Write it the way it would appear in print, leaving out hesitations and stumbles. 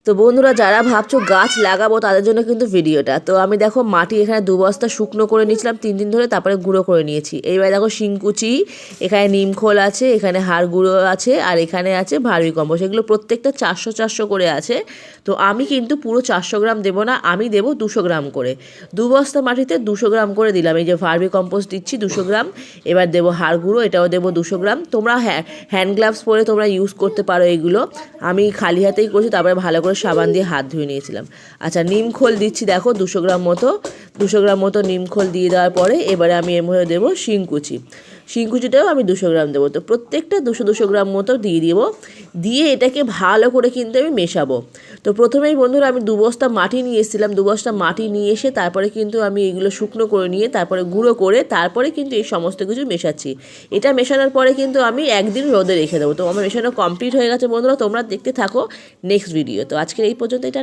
তো বন্ধুরা যারা ভাবছো গাছ লাগাবো তাদের জন্য কিন্তু ভিডিওটা। তো আমি দেখো মাটি এখানে 2 বস্তা শুকনো করে নিয়েছিলাম 3 দিন ধরে, তারপরে গুঁড়ো করে নিয়েছি। এইবার দেখো শিংকুচি, এখানে নিমখোল আছে, এখানে হাড় গুঁড়ো আছে, আর এখানে আছে ভার্মি কম্পোস্ট। এগুলো প্রত্যেকটা 400 করে আছে। তো আমি কিন্তু পুরো 400 গ্রাম দেবো না, আমি দেবো 200 গ্রাম করে। 2 বস্তা মাটিতে 200 গ্রাম করে দিলাম। এই যে ভার্মি কম্পোস্ট দিচ্ছি 200 গ্রাম, এবার দেবো হাড় গুঁড়ো, এটাও দেবো 200 গ্রাম। তোমরা হ্যান্ড গ্লাভস পরে তোমরা ইউজ করতে পারো এগুলো। আমি খালি হাতেই করছি, তারপরে ভালো করে সাবান দিয়ে হাত ধুয়ে নিয়েছিলাম। আচ্ছা, নিমখোল দিচ্ছি দেখো 200 গ্রাম মতো নিমখোল দিয়ে দেওয়ার পরে এবারে আমি এর মধ্যে দেবো শিংকুচিটাও আমি 200 গ্রাম দেবো। তো প্রত্যেকটা 200 গ্রাম মতো দিয়ে দেবো। দিয়ে এটাকে ভালো করে কিন্তু আমি মেশাবো। তো প্রথমেই বন্ধুরা আমি 2 বস্তা মাটি নিয়ে এসেছিলাম। 2 বস্তা মাটি নিয়ে এসে তারপরে কিন্তু আমি এগুলো শুকনো করে নিয়ে তারপরে গুঁড়ো করে তারপরে কিন্তু এই সমস্ত কিছু মেশাচ্ছি। এটা মেশানোর পরে কিন্তু আমি একদিন রোদে রেখে দেবো। তো আমার মেশানো কমপ্লিট হয়ে গেছে বন্ধুরা, তোমরা দেখতে থাকো নেক্সট ভিডিও। তো আজকের এই পর্যন্ত, এটা